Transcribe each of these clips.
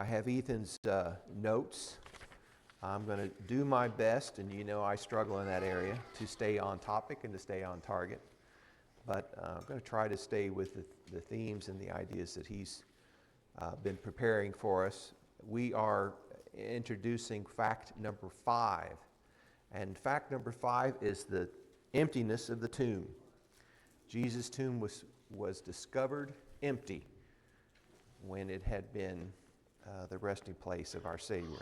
I have Ethan's notes. I'm going to do my best, and you know I struggle in that area, to stay on topic and to stay on target. But I'm going to try to stay with the themes and the ideas that he's been preparing for us. We are introducing fact number 5. And fact number 5 is the emptiness of the tomb. Jesus' tomb was discovered empty when it had been the resting place of our Savior.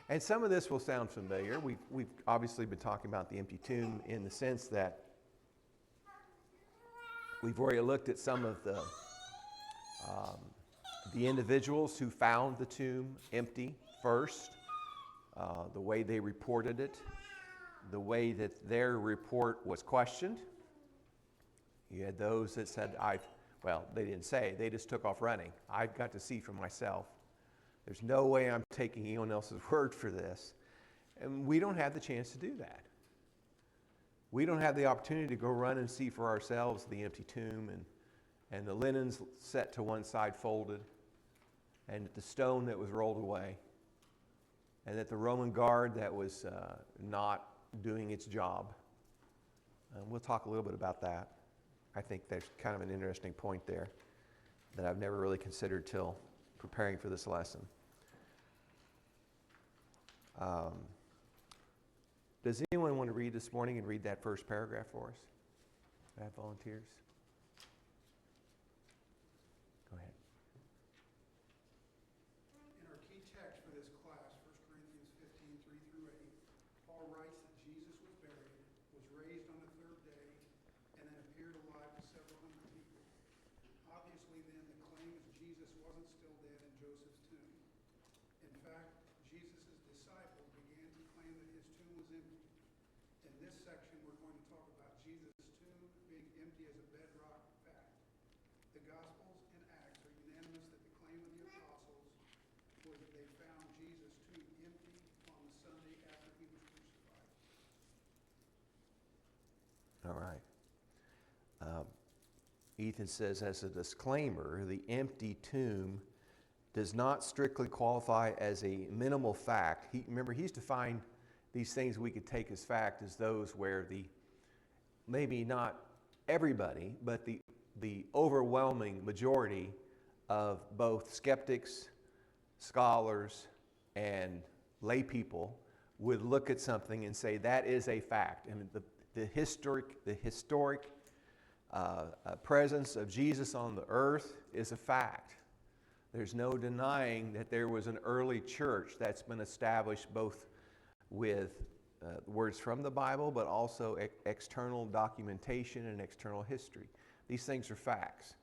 And some of this will sound familiar. We've obviously been talking about the empty tomb in the sense that we've already looked at some of the individuals who found the tomb empty first, the way they reported it, the way that their report was questioned. You had those that said, they didn't say, they just took off running. I got to see for myself. There's no way I'm taking anyone else's word for this. And we don't have the chance to do that. We don't have the opportunity to go run and see for ourselves the empty tomb and the linens set to one side folded, and the stone that was rolled away, and that the Roman guard that was not doing its job. And we'll talk a little bit about that. I think there's kind of an interesting point there that I've never really considered till preparing for this lesson. Does anyone want to read this morning and read that first paragraph for us? Do I have volunteers? Go ahead. In our key text for this class, 1 Corinthians 15, 3 through 8, Paul writes that Jesus was buried, was raised on the third day, and then appeared alive to several hundred people. Obviously, then, the claim is Jesus wasn't still dead in Joseph's tomb. In fact, Jesus' disciples began to claim that his tomb was empty. In this section, we're going to talk about Jesus' tomb being empty as a bedrock fact. The Gospels and Acts are unanimous that the claim of the apostles was that they found Jesus' tomb empty on the Sunday after he was crucified. All right. Ethan says, as a disclaimer, the empty tomb does not strictly qualify as a minimal fact. Remember, he's defined these things we could take as fact as those where maybe not everybody, but the overwhelming majority of both skeptics, scholars, and lay people would look at something and say that is a fact. And the historic presence of Jesus on the earth is a fact. There's no denying that there was an early church that's been established both with words from the Bible, but also external documentation and external history. These things are facts.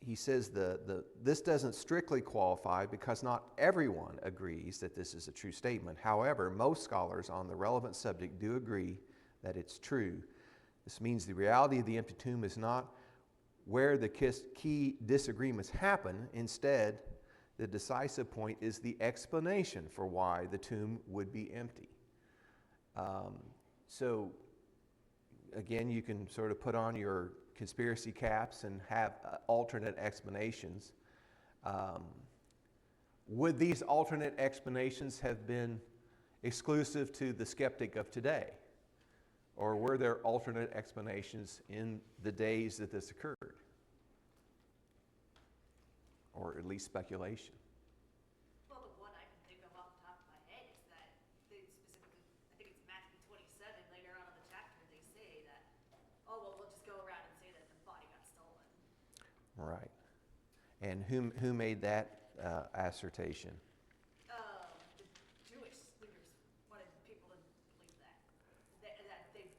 He says this doesn't strictly qualify because not everyone agrees that this is a true statement. However, most scholars on the relevant subject do agree that it's true. This means the reality of the empty tomb is not where the key disagreements happen. Instead, the decisive point is the explanation for why the tomb would be empty. So, again, you can sort of put on your conspiracy caps and have alternate explanations. Would these alternate explanations have been exclusive to the skeptic of today? Or were there alternate explanations in the days that this occurred? Or at least speculation. Well, the one I can think of off the top of my head is that they specifically, I think it's Matthew 27, later on in the chapter, they say that, we'll just go around and say that the body got stolen. Right. And who made that assertion? The Jewish leaders wanted people to believe that they paid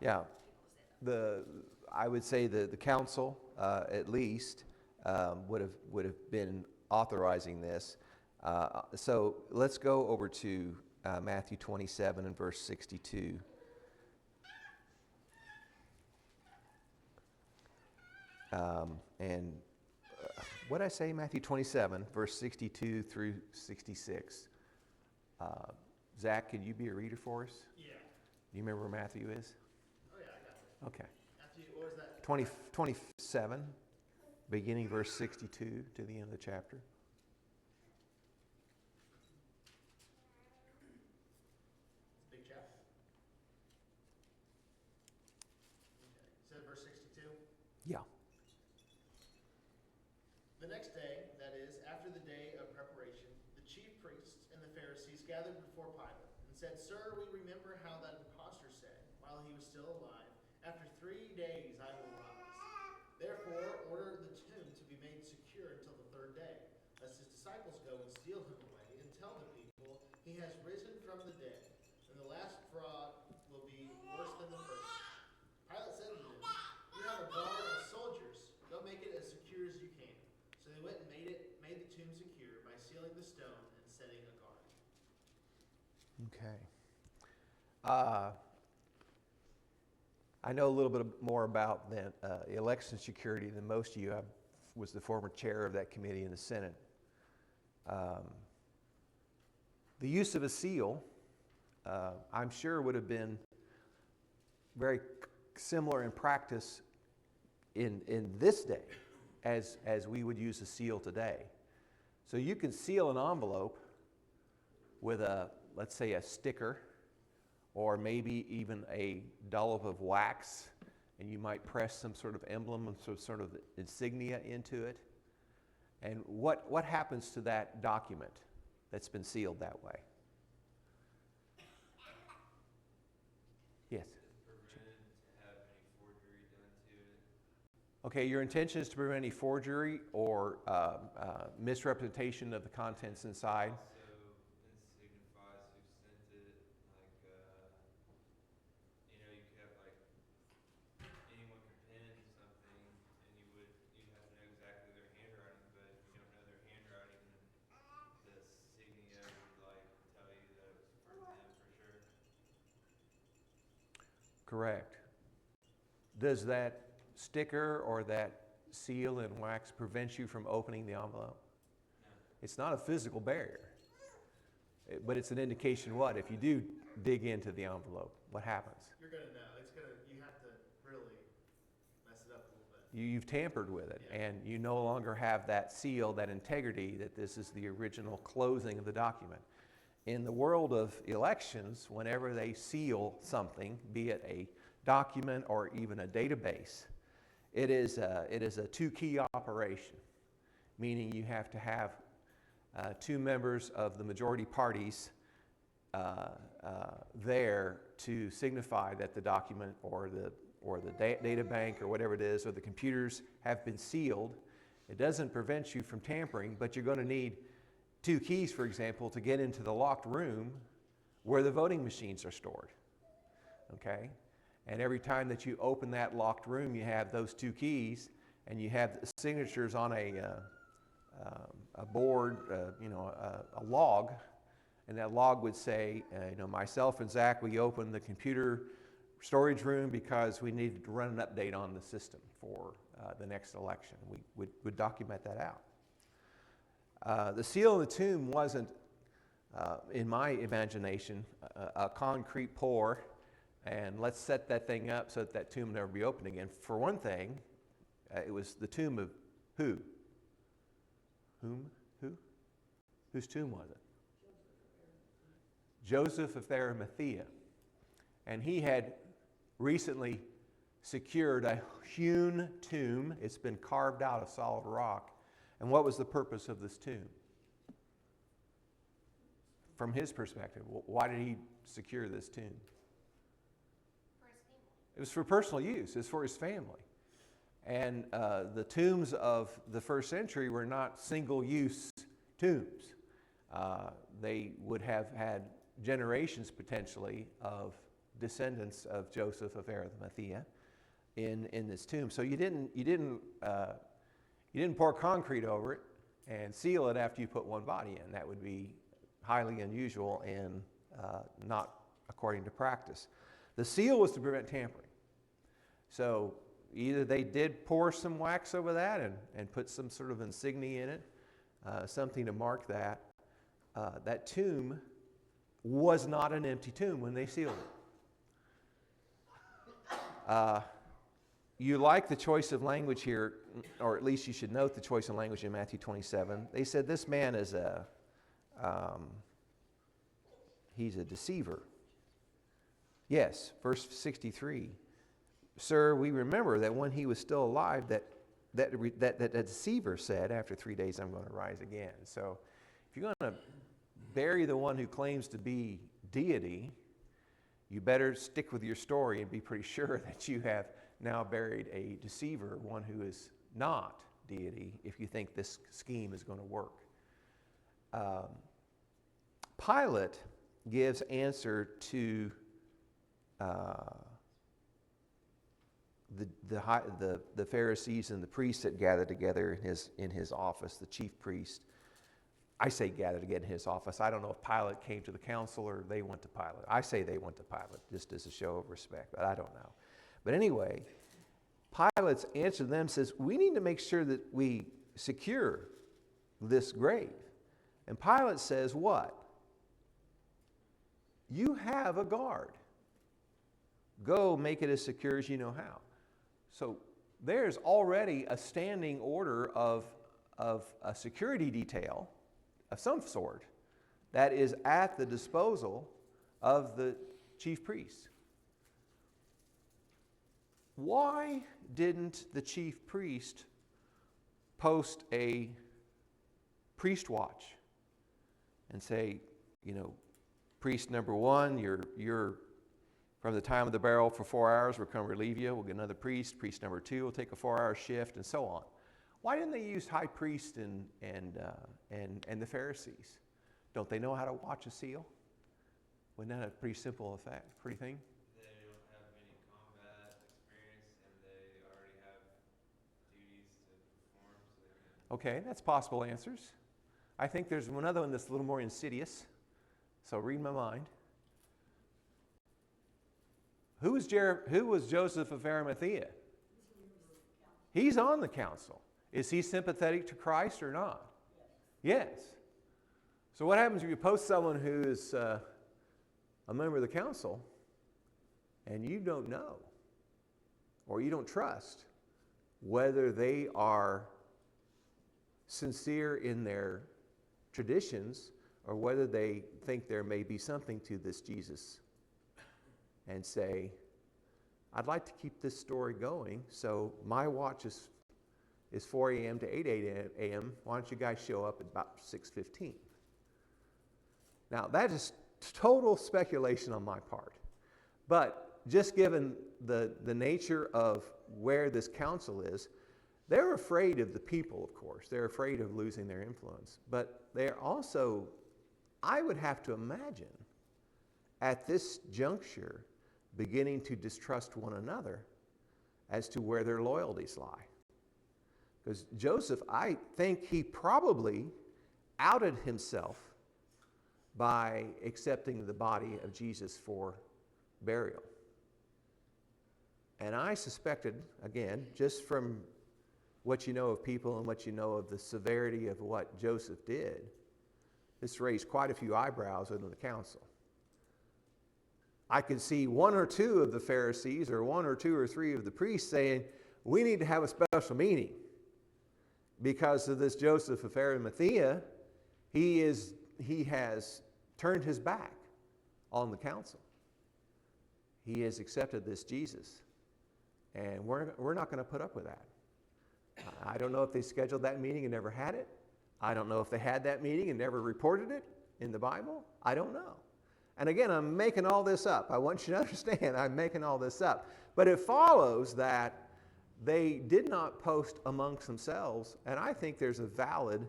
Yeah. people to say that. I would say the council, at least, would have been authorizing this. So let's go over to Matthew 27 and verse 62. What did I say? Matthew 27, verse 62 through 66. Zach, can you be a reader for us? Yeah. Do you remember where Matthew is? Oh yeah, I got it. Okay. After you, what was that? 27, beginning verse 62 to the end of the chapter. It's a big chapter. Okay. You said verse 62? Yeah. The next day, that is, after the day of preparation, the chief priests and the Pharisees gathered before Pilate and said, Sir, we remember how that impostor said, while he was still alive, After 3 days I will rise. Therefore, order the tomb to be made secure until the third day, lest his disciples go and steal him away and tell the people, He has risen from the dead, and the last fraud will be worse than the first. Pilate said to them, You have a guard of soldiers. Go make it as secure as you can. So they went and made the tomb secure by sealing the stone and setting a guard. Okay. I know a little bit more about the election security than most of you. I was the former chair of that committee in the Senate. The use of a seal, I'm sure, would have been very similar in practice in this day as we would use a seal today. So you can seal an envelope with let's say a sticker, or maybe even a dollop of wax, and you might press some sort of emblem and some sort of insignia into it. And what happens to that document that's been sealed that way? Yes? Prevented to have any forgery done to it. Okay, your intention is to prevent any forgery or misrepresentation of the contents inside. Also, it signifies who sent it. Like, you could have like anyone could pen something, and you'd have to know exactly their handwriting. But if you don't know their handwriting, then the signia would like tell you that it was for them for sure. Correct. Does that sticker or that seal in wax prevent you from opening the envelope? No. It's not a physical barrier, but it's an indication what? If you do dig into the envelope, what happens? You're going to know. You have to really mess it up a little bit. You've tampered with it, Yeah. and you no longer have that seal, that integrity, that this is the original closing of the document. In the world of elections, whenever they seal something, be it a document or even a database, it is a two-key operation, meaning you have to have two members of the majority parties there to signify that the document or the data bank or whatever it is, or the computers have been sealed. It doesn't prevent you from tampering, but you're going to need two keys, for example, to get into the locked room where the voting machines are stored. Okay? And every time that you open that locked room, you have those two keys, and you have the signatures on a board, a log, and that log would say, myself and Zach, we opened the computer storage room because we needed to run an update on the system for the next election. We would document that out. The seal in the tomb wasn't, in my imagination, a concrete pour, and let's set that thing up so that tomb will never be opened again. For one thing, it was the tomb of who? Whom? Who? Whose tomb was it? Joseph of Arimathea. And he had recently secured a hewn tomb. It's been carved out of solid rock. And what was the purpose of this tomb? From his perspective, why did he secure this tomb? For his family. It was for personal use. It was for his family. And the tombs of the first century were not single-use tombs. They would have had generations, potentially, of descendants of Joseph of Arimathea in this tomb. So you didn't pour concrete over it and seal it after you put one body in. That would be highly unusual and not according to practice. The seal was to prevent tampering. So either they did pour some wax over that and put some sort of insignia in it, something to mark that. That tomb was not an empty tomb when they sealed it. You like the choice of language here, or at least you should note the choice of language in Matthew 27. They said this man is he's a deceiver. Yes, verse 63. Sir, we remember that when he was still alive, that deceiver said, after 3 days I'm going to rise again. So if you're going to bury the one who claims to be deity, you better stick with your story and be pretty sure that you have now buried a deceiver, one who is not deity, if you think this scheme is going to work. Pilate gives answer to the Pharisees and the priests that gathered together in his office, the chief priest. I say gathered together in his office. I don't know if Pilate came to the council or they went to Pilate. I say they went to Pilate, just as a show of respect, but I don't know. But anyway, Pilate's answer to them says, we need to make sure that we secure this grave. And Pilate says, what? You have a guard. Go make it as secure as you know how. So there's already a standing order of a security detail of some sort that is at the disposal of the chief priest. Why didn't the chief priest post a priest watch and say, priest number one, you're from the time of the burial for 4 hours, we'll come relieve you. We'll get another priest. Priest number two will take a 4-hour shift, and so on. Why didn't they use high priest and the Pharisees? Don't they know how to watch a seal? Wasn't that a pretty simple effect, pretty thing? They don't have any combat experience, and they already have duties to perform. So they can... Okay, that's possible answers. I think there's another one that's a little more insidious. So read my mind. Who was Joseph of Arimathea? He's on the council. Is he sympathetic to Christ or not? Yes. So what happens if you post someone who is a member of the council and you don't know or you don't trust whether they are sincere in their traditions or whether they think there may be something to this Jesus, and say, I'd like to keep this story going, so my watch is 4 a.m. to 8 a.m. Why don't you guys show up at about 6:15? Now, that is total speculation on my part. But just given the nature of where this council is, they're afraid of the people, of course. They're afraid of losing their influence. But they're also, I would have to imagine, at this juncture, beginning to distrust one another as to where their loyalties lie. Because Joseph, I think he probably outed himself by accepting the body of Jesus for burial. And I suspected, again, just from what you know of people and what you know of the severity of what Joseph did, this raised quite a few eyebrows within the council. I could see one or two of the Pharisees or one or two or three of the priests saying, we need to have a special meeting because of this Joseph of Arimathea. He has turned his back on the council. He has accepted this Jesus, and we're not going to put up with that. I don't know if they scheduled that meeting and never had it. I don't know if they had that meeting and never reported it in the Bible. I don't know. And again, I'm making all this up. I want you to understand I'm making all this up. But it follows that they did not post amongst themselves, and I think there's a valid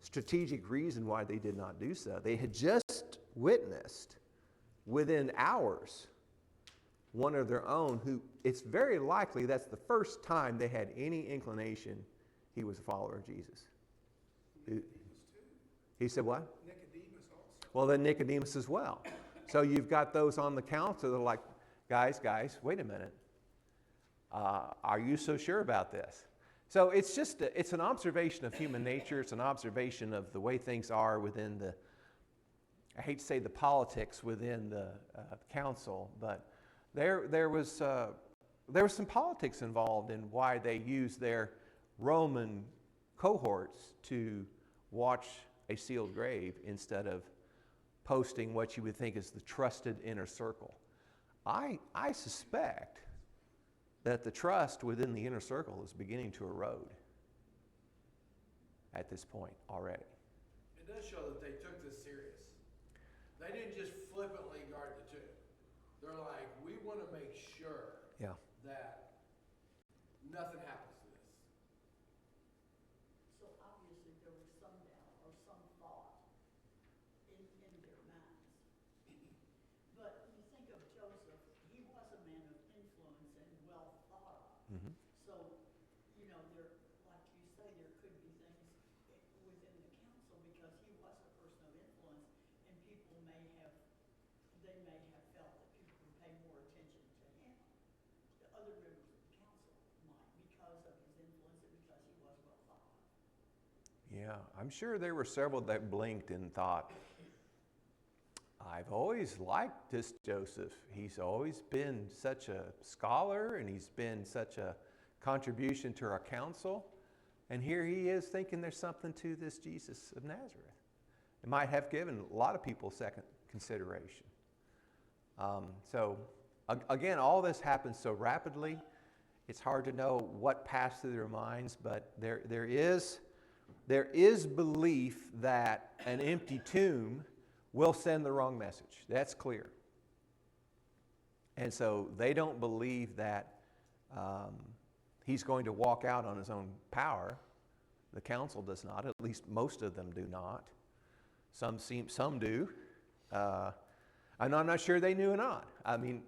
strategic reason why they did not do so. They had just witnessed within hours one of their own who, it's very likely that's the first time they had any inclination he was a follower of Jesus. He said what? Nicodemus also. Well, then Nicodemus as well. So you've got those on the council that are like, guys, wait a minute. Are you so sure about this? So it's just, it's an observation of human nature. It's an observation of the way things are within the, I hate to say the politics within the council, but there was there was some politics involved in why they used their Roman cohorts to watch a sealed grave instead of posting what you would think is the trusted inner circle. I suspect that the trust within the inner circle is beginning to erode at this point already. It does show that they took this serious. They didn't just flippantly guard the tomb. They're like, we want to make sure Yeah. that nothing happens to this. So obviously there was some doubt or some thought in their minds. But you think of Joseph, he was a man of influence and well thought of. Mhm. So, you know, there, like you say, there could be things within the council because he was a person of influence and people may have felt that people would pay more attention to him. The other members of the council might because of his influence and because he was well thought of. Yeah, I'm sure there were several that blinked and thought, I've always liked this Joseph. He's always been such a scholar and he's been such a contribution to our council. And here he is thinking there's something to this Jesus of Nazareth. It might have given a lot of people second consideration. Again, all this happens so rapidly, it's hard to know what passed through their minds, but there is belief that an empty tomb will send the wrong message. That's clear. And so they don't believe that he's going to walk out on his own power. The council does not, at least most of them do not. Some do. And I'm not sure they knew or not. I mean,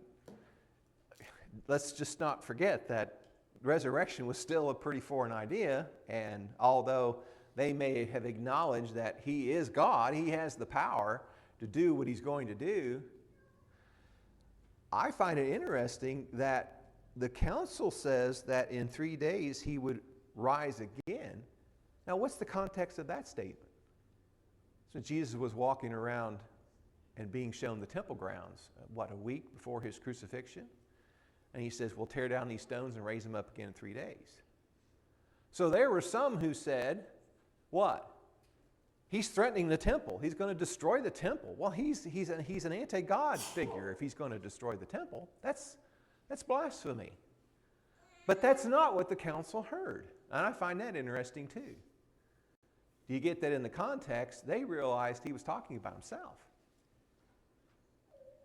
let's just not forget that resurrection was still a pretty foreign idea, and although they may have acknowledged that he is God, he has the power to do what he's going to do, I find it interesting that the council says that in 3 days he would rise again. Now, what's the context of that statement? So Jesus was walking around and being shown the temple grounds, a week before his crucifixion? And he says, we'll tear down these stones and raise them up again in 3 days. So there were some who said, what? He's threatening the temple. He's going to destroy the temple. Well, he's an anti-God figure if he's going to destroy the temple. That's blasphemy. But that's not what the council heard. And I find that interesting too. Do you get that in the context? They realized he was talking about himself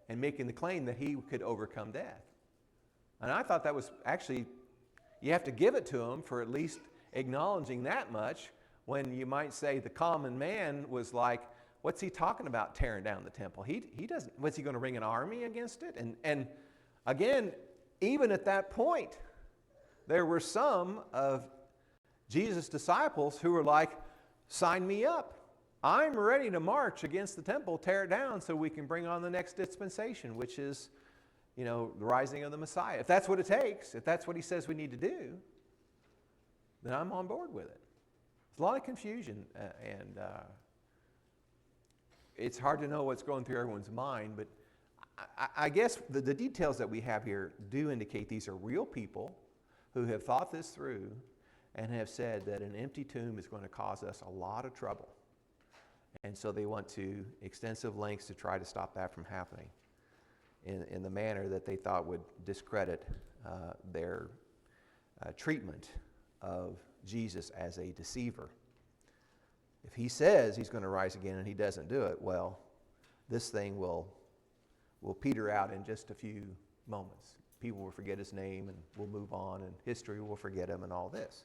and making the claim that he could overcome death. And I thought that was actually, you have to give it to him for at least acknowledging that much, when you might say the common man was like, what's he talking about tearing down the temple? He doesn't, what's he going to bring an army against it? And again, even at that point, there were some of Jesus' disciples who were like, sign me up. I'm ready to march against the temple, tear it down so we can bring on the next dispensation, which is, the rising of the Messiah. If that's what it takes, if that's what he says we need to do, then I'm on board with it. There's a lot of confusion, and it's hard to know what's going through everyone's mind, but I guess the details that we have here do indicate these are real people who have thought this through and have said that an empty tomb is going to cause us a lot of trouble. And so they went to extensive lengths to try to stop that from happening in the manner that they thought would discredit their treatment of Jesus as a deceiver. If he says he's going to rise again and he doesn't do it, well, this thing will peter out in just a few moments. People will forget his name and we'll move on, and history will forget him and all this.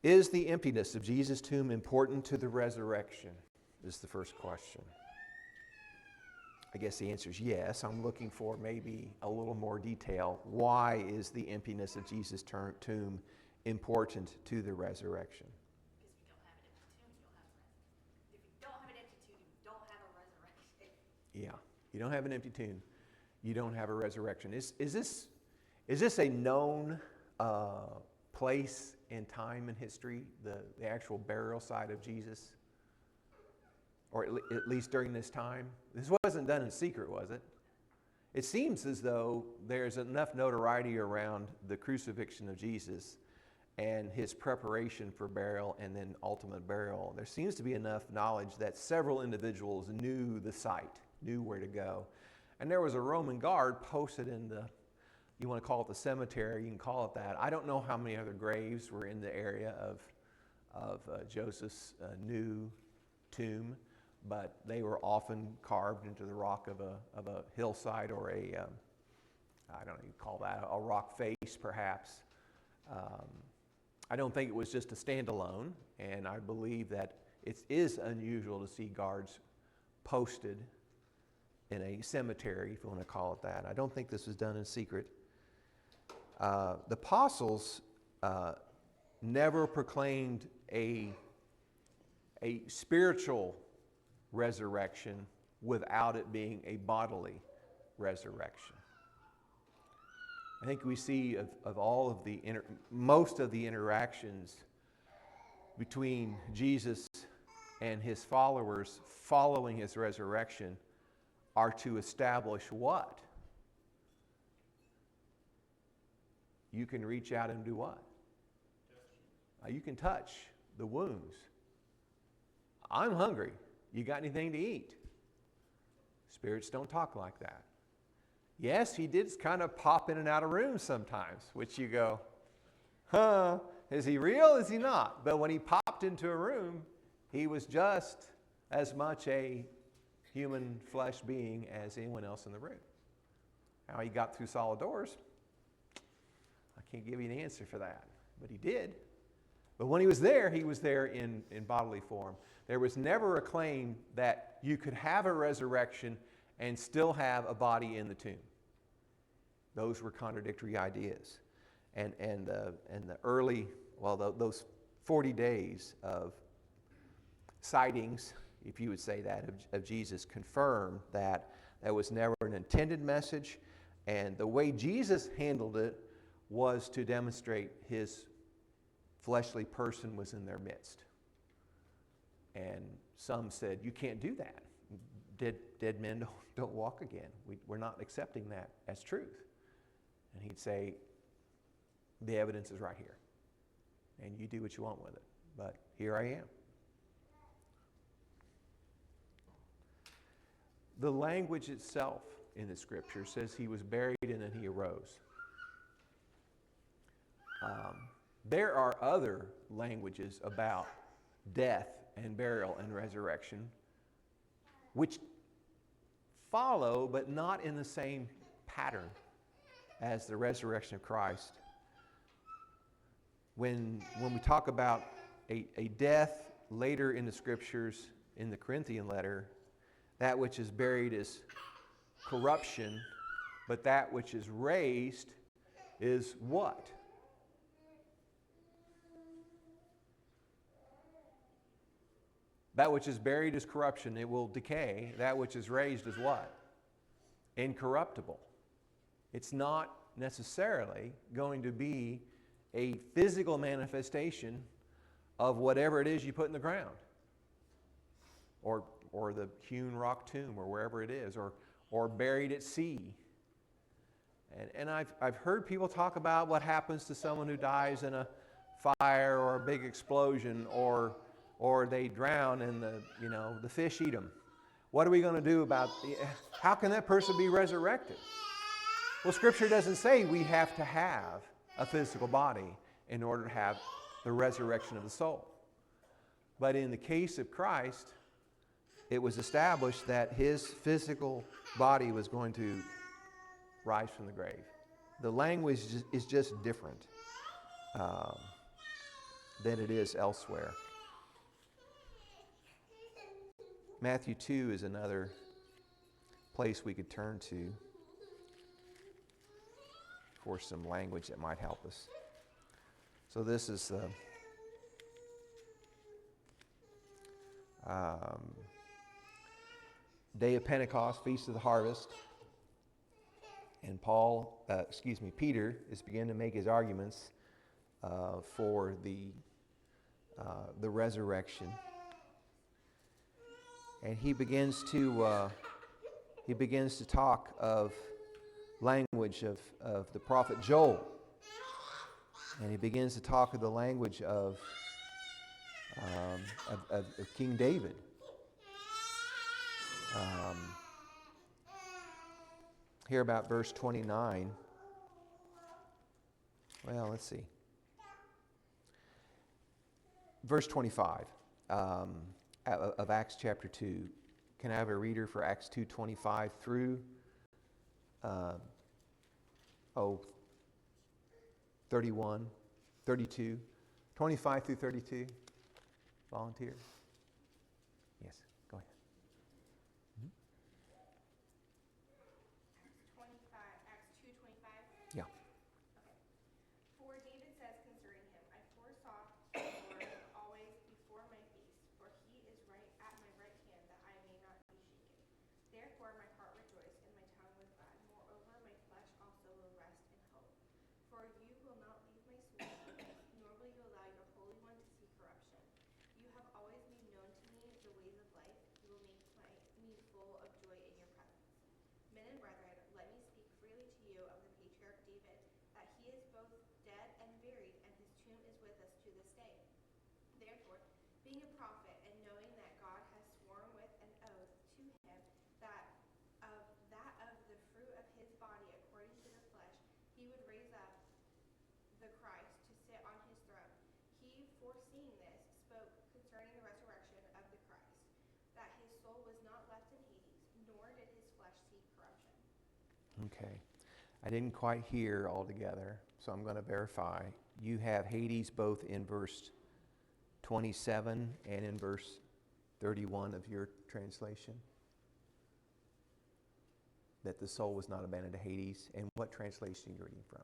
Is the emptiness of Jesus' tomb important to the resurrection? Is the first question. I guess the answer is yes. I'm looking for maybe a little more detail. Why is the emptiness of Jesus' tomb important to the resurrection? Because if you don't have an empty tomb, you don't have a resurrection. Yeah, you don't have an empty tomb, you don't have a resurrection. Is this a known place in time and history, the actual burial site of Jesus? Or at least during this time? This wasn't done in secret, was it? It seems as though there's enough notoriety around the crucifixion of Jesus and his preparation for burial and then ultimate burial. There seems to be enough knowledge that several individuals knew the site, knew where to go. And there was a Roman guard posted in the, you want to call it the cemetery, you can call it that. I don't know how many other graves were in the area of Joseph's new tomb, but they were often carved into the rock of a hillside or a, I don't know, you call that a rock face perhaps. I don't think it was just a standalone, and I believe that it is unusual to see guards posted in a cemetery, if you want to call it that. I don't think this was done in secret. The apostles never proclaimed a spiritual resurrection without it being a bodily resurrection. I think we see of all of the, most of the interactions between Jesus and his followers following his resurrection are to establish what? You can reach out and do what? You can touch the wounds. I'm hungry. You got anything to eat? Spirits don't talk like that. Yes, he did kind of pop in and out of rooms sometimes, which you go, huh, is he real? Is he not? But when he popped into a room, he was just as much a human flesh being as anyone else in the room. How he got through solid doors, I can't give you an answer for that, but he did. But when he was there in bodily form. There was never a claim that you could have a resurrection and still have a body in the tomb. Those were contradictory ideas. And the early, those 40 days of sightings, if you would say that, of Jesus confirmed that that was never an intended message. And the way Jesus handled it was to demonstrate his fleshly person was in their midst. And some said, you can't do that. Dead men don't walk again. We're not accepting that as truth. And he'd say, the evidence is right here. And you do what you want with it. But here I am. The language itself in the scripture says he was buried and then he arose. There are other languages about death and burial and resurrection which follow but not in the same pattern as the resurrection of Christ. When we talk about a death later in the scriptures, in the Corinthian letter, that which is buried is corruption, but that which is raised is what? That which is buried is corruption, it will decay. That which is raised is what? Incorruptible. It's not necessarily going to be a physical manifestation of whatever it is you put in the ground, or the hewn rock tomb, or wherever it is, or buried at sea. And I've heard people talk about what happens to someone who dies in a fire or a big explosion, or they drown and the fish eat them. What are we going to do about how can that person be resurrected? Well, Scripture doesn't say we have to have a physical body in order to have the resurrection of the soul. But in the case of Christ, it was established that his physical body was going to rise from the grave. The language is just different than it is elsewhere. Matthew 2 is another place we could turn to for some language that might help us. So this is the Day of Pentecost, Feast of the Harvest. And Peter is beginning to make his arguments for the resurrection. And he begins to talk of language of the prophet Joel. And he begins to talk of the language of King David. Here about verse 29. Well, let's see. Verse 25 of Acts chapter 2. Can I have a reader for Acts 2:25 through 31, 32, 25 through 32? Volunteer? Yes, go ahead. Acts 2:25. Yeah. Okay. For David says concerning him, I foresaw the Lord always before my face, for he is right at my right hand, that I may not be shaken. Therefore my heart rejoiced and my tongue was glad. Moreover, my flesh also will rest in hope. For you will not leave my sworn enemies, nor will you allow your Holy One to see corruption. You have always made known to me the ways of life. You will make me full of joy in your presence. Men and brethren, let me speak freely to you of the patriarch David, that he is both dead and buried, and his tomb is with us to this day. Therefore, being a prophet, and knowing that God has sworn with an oath to him that of the fruit of his body according to the flesh, he would raise up the Christ to sit on his throne. He, foreseeing this, spoke concerning the resurrection of the Christ, that his soul was not left in Hades, nor did his flesh see corruption. Okay. I didn't quite hear altogether, so I'm going to verify. You have Hades both in verse 27 and in verse 31 of your translation? That the soul was not abandoned to Hades. And what translation are you reading from?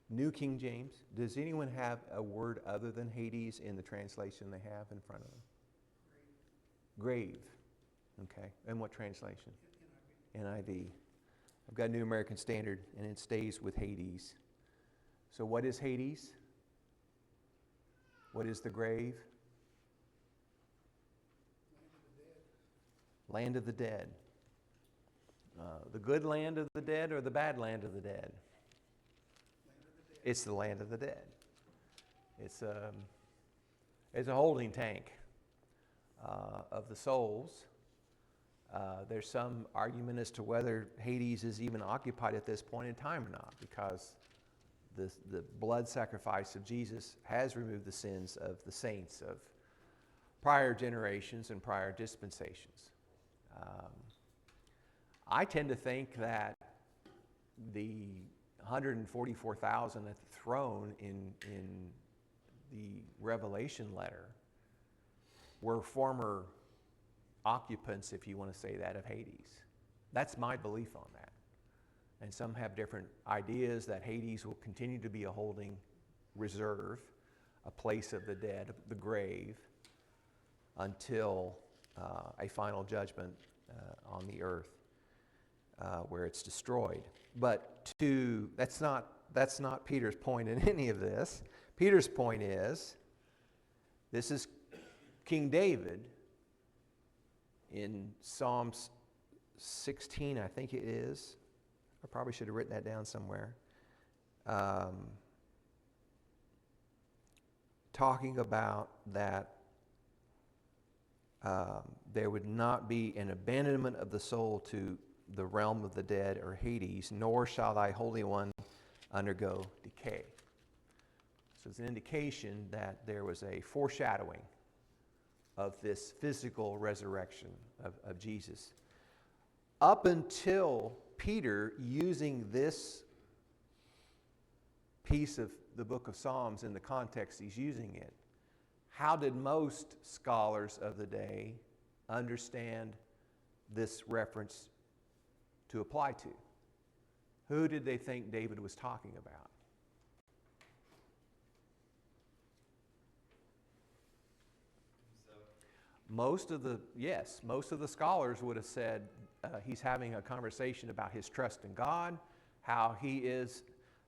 New King James. Does anyone have a word other than Hades in the translation they have in front of them? Grave. Okay. And what translation? NIV. I've got New American Standard, and it stays with Hades. So what is Hades? What is the grave? Land of the dead. The good land of the dead or the bad land of the dead? It's the land of the dead. It's a holding tank of the souls. There's some argument as to whether Hades is even occupied at this point in time or not, because the blood sacrifice of Jesus has removed the sins of the saints of prior generations and prior dispensations. I tend to think that the 144,000 at the throne in the Revelation letter were former occupants, if you want to say that, of Hades. That's my belief on that. And some have different ideas that Hades will continue to be a holding reserve, a place of the dead, the grave, until a final judgment on the earth where it's destroyed. But that's not Peter's point in any of this. Peter's point is, this is King David in Psalms 16, I think it is. I probably should have written that down somewhere. Talking about that there would not be an abandonment of the soul to the realm of the dead or Hades, nor shall thy Holy One undergo decay. So it's an indication that there was a foreshadowing of this physical resurrection of Jesus. Up until Peter using this piece of the book of Psalms in the context he's using it, how did most scholars of the day understand this reference to apply to? Who did they think David was talking about? Most of the scholars would have said he's having a conversation about his trust in God, how he is,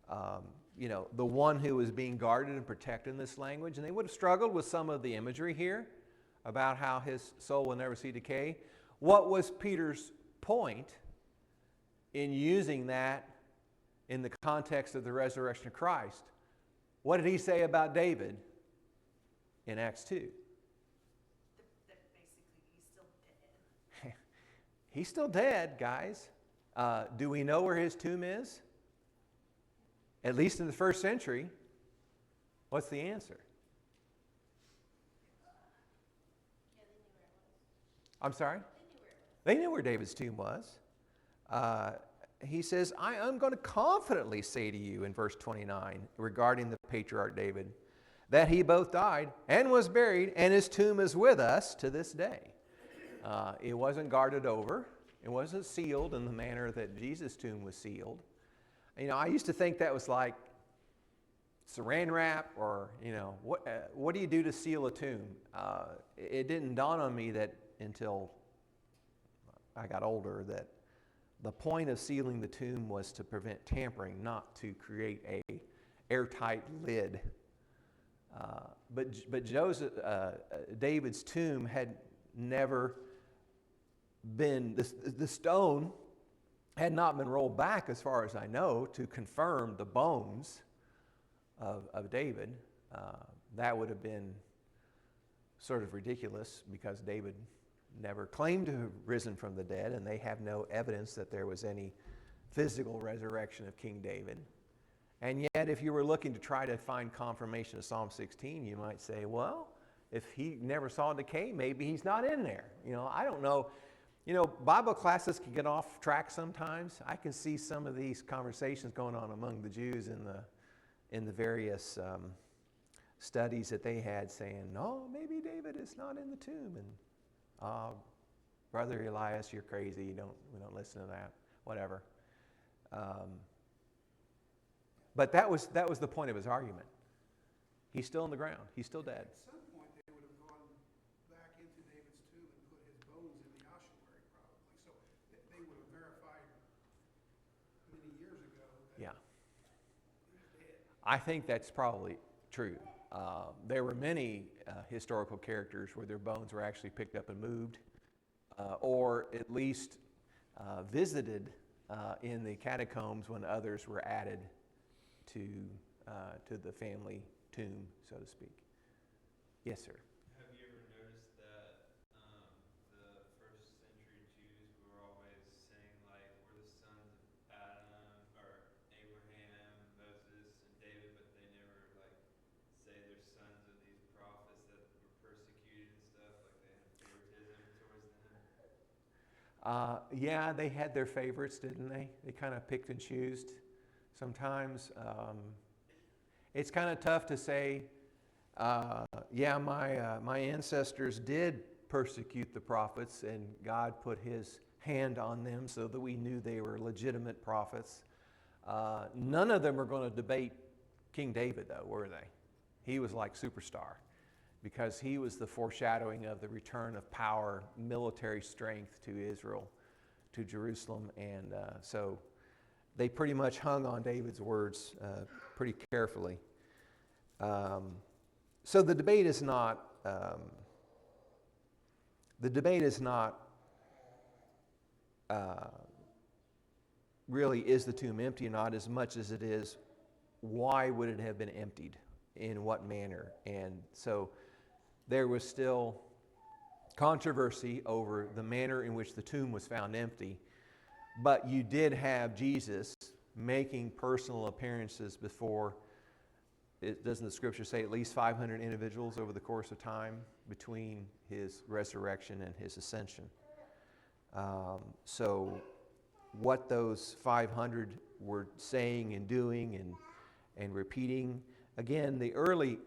the one who is being guarded and protected in this language. And they would have struggled with some of the imagery here about how his soul will never see decay. What was Peter's point in using that in the context of the resurrection of Christ. What did he say about David in Acts 2? That basically he's still dead. He's still dead, guys. Do we know where his tomb is? At least in the first century. What's the answer? I'm sorry? They knew where David's tomb was. He says, I am going to confidently say to you in verse 29 regarding the patriarch David, that he both died and was buried, and his tomb is with us to this day. It wasn't guarded over. It wasn't sealed in the manner that Jesus' tomb was sealed. You know, I used to think that was like saran wrap, or, you know, what do you do to seal a tomb? It didn't dawn on me that until I got older that the point of sealing the tomb was to prevent tampering, not to create a airtight lid. But David's tomb had never been, the stone had not been rolled back, as far as I know, to confirm the bones of David. That would have been sort of ridiculous, because David never claimed to have risen from the dead, and they have no evidence that there was any physical resurrection of King David. And yet, if you were looking to try to find confirmation of Psalm 16, you might say, well, if he never saw decay, maybe he's not in there. You know, I don't know. You know, Bible classes can get off track sometimes. I can see some of these conversations going on among the Jews in the various studies that they had, saying, no, maybe David is not in the tomb. And Brother Elias, you're crazy. We don't listen to that. Whatever. But that was the point of his argument. He's still in the ground. He's still dead. At some point, they would have gone back into David's tomb and put his bones in the ossuary, probably. So they would have verified many years ago that Yeah. he was dead. I think that's probably true. There were many historical characters where their bones were actually picked up and moved, or at least visited in the catacombs when others were added to the family tomb, so to speak. Yes, sir. Have you ever noticed that the first century Jews were always saying, like, we're the sons of Adam, or Abraham, Moses, and David, but they never, like, say they're sons of these prophets that were persecuted and stuff, like they had favoritism towards them? Yeah, they had their favorites, didn't they? They kind of picked and chose. Sometimes it's kind of tough to say, yeah, my ancestors did persecute the prophets, and God put his hand on them so that we knew they were legitimate prophets. None of them are going to debate King David, though, were they? He was like superstar, because he was the foreshadowing of the return of power, military strength to Israel, to Jerusalem, and so they pretty much hung on David's words pretty carefully. So the debate is not really, is the tomb empty or not, as much as it is, why would it have been emptied, in what manner? And so there was still controversy over the manner in which the tomb was found empty. But you did have Jesus making personal appearances before, doesn't the scripture say, at least 500 individuals over the course of time between his resurrection and his ascension? So what those 500 were saying and doing and repeating, again, the early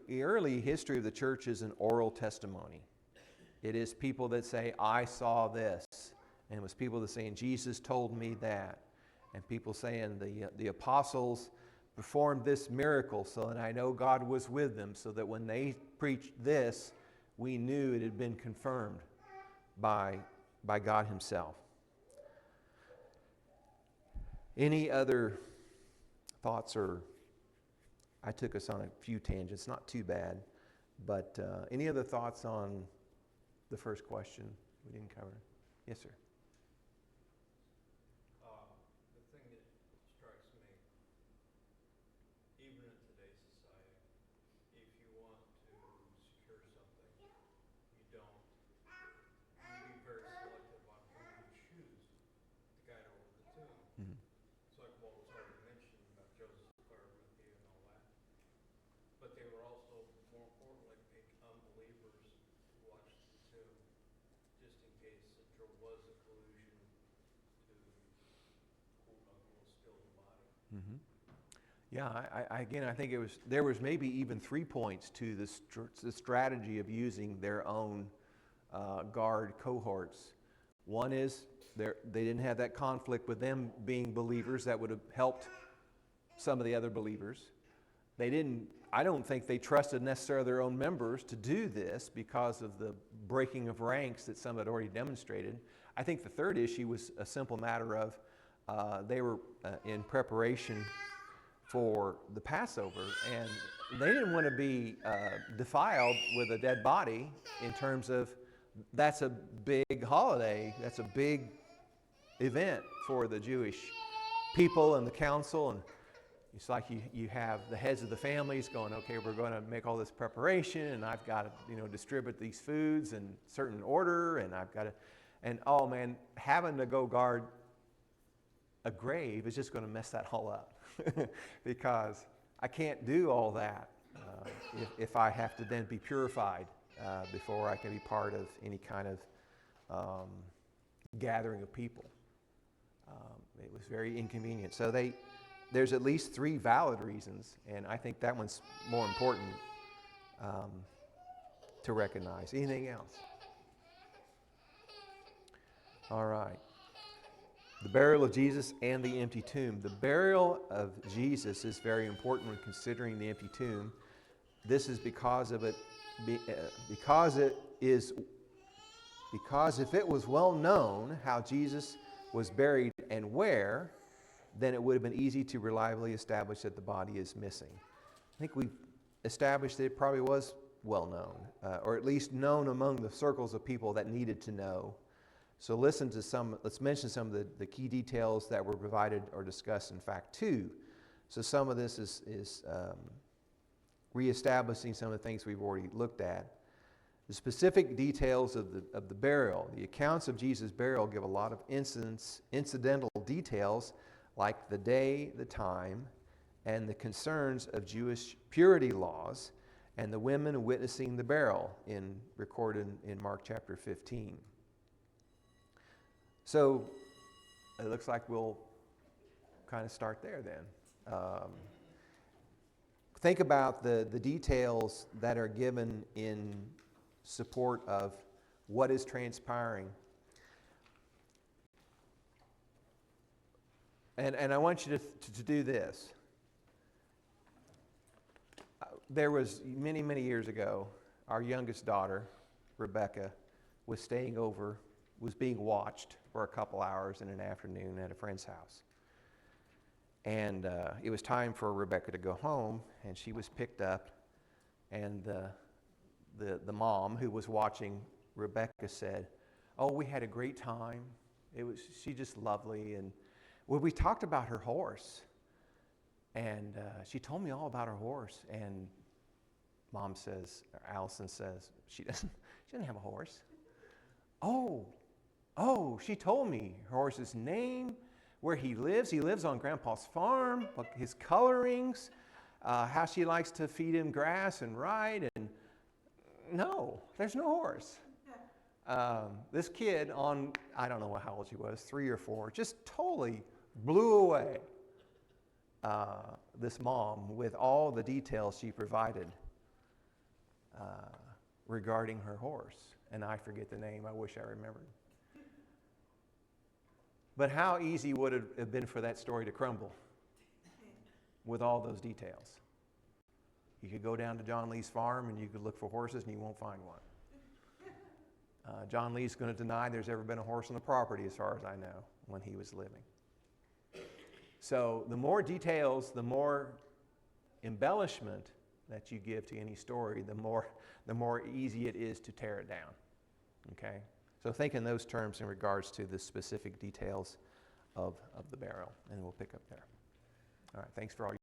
history of the church is an oral testimony. It is people that say, I saw this. And it was people that saying, Jesus told me that. And people saying, the apostles performed this miracle, so that I know God was with them, so that when they preached this, we knew it had been confirmed by God himself. Any other thoughts? Or I took us on a few tangents, not too bad, but any other thoughts on the first question we didn't cover? Yes, sir. The Yeah, again, I think there was maybe even 3 points to the strategy of using their own guard cohorts. One is they didn't have that conflict with them being believers that would have helped some of the other believers. I don't think they trusted necessarily their own members to do this because of the breaking of ranks that some had already demonstrated. I think the third issue was a simple matter of they were in preparation for the Passover, and they didn't want to be defiled with a dead body in terms of that's a big holiday, that's a big event for the Jewish people and the council, and it's like you have the heads of the families going, okay, we're going to make all this preparation, and I've got to distribute these foods in certain order, and I've got to, and oh man, having to go guard a grave is just going to mess that all up because I can't do all that if I have to then be purified before I can be part of any kind of gathering of people. It was very inconvenient. So there's at least 3 valid reasons, and I think that one's more important to recognize. Anything else? All right. The burial of Jesus and the empty tomb. The burial of Jesus is very important when considering the empty tomb. This is because if it was well known how Jesus was buried and where, then it would have been easy to reliably establish that the body is missing. I think we've established that it probably was well known, or at least known among the circles of people that needed to know. So let's mention some of the key details that were provided or discussed in Fact 2. So some of this is reestablishing some of the things we've already looked at. The specific details of the burial. The accounts of Jesus' burial give a lot of incidental details like the day, the time, and the concerns of Jewish purity laws, and the women witnessing the burial recorded in Mark chapter 15. So it looks like we'll kind of start there then. Think about the details that are given in support of what is transpiring. And I want you to do this. There was many, many years ago, our youngest daughter, Rebecca, was being watched for a couple hours in an afternoon at a friend's house. And it was time for Rebecca to go home, and she was picked up, and the mom who was watching Rebecca said, "Oh, we had a great time. She's just lovely." And well, we talked about her horse, and she told me all about her horse. And Allison says, she doesn't have a horse. Oh, she told me her horse's name, where he lives. He lives on Grandpa's farm, his colorings, how she likes to feed him grass and ride. And no, there's no horse. This kid I don't know how old she was, 3 or 4, just totally blew away this mom with all the details she provided regarding her horse. And I forget the name. I wish I remembered. But how easy would it have been for that story to crumble with all those details? You could go down to John Lee's farm and you could look for horses and you won't find one. John Lee's going to deny there's ever been a horse on the property as far as I know when he was living. So the more details, the more embellishment that you give to any story, the more easy it is to tear it down. Okay? So think in those terms in regards to the specific details of the burial, and we'll pick up there. All right, thanks for all your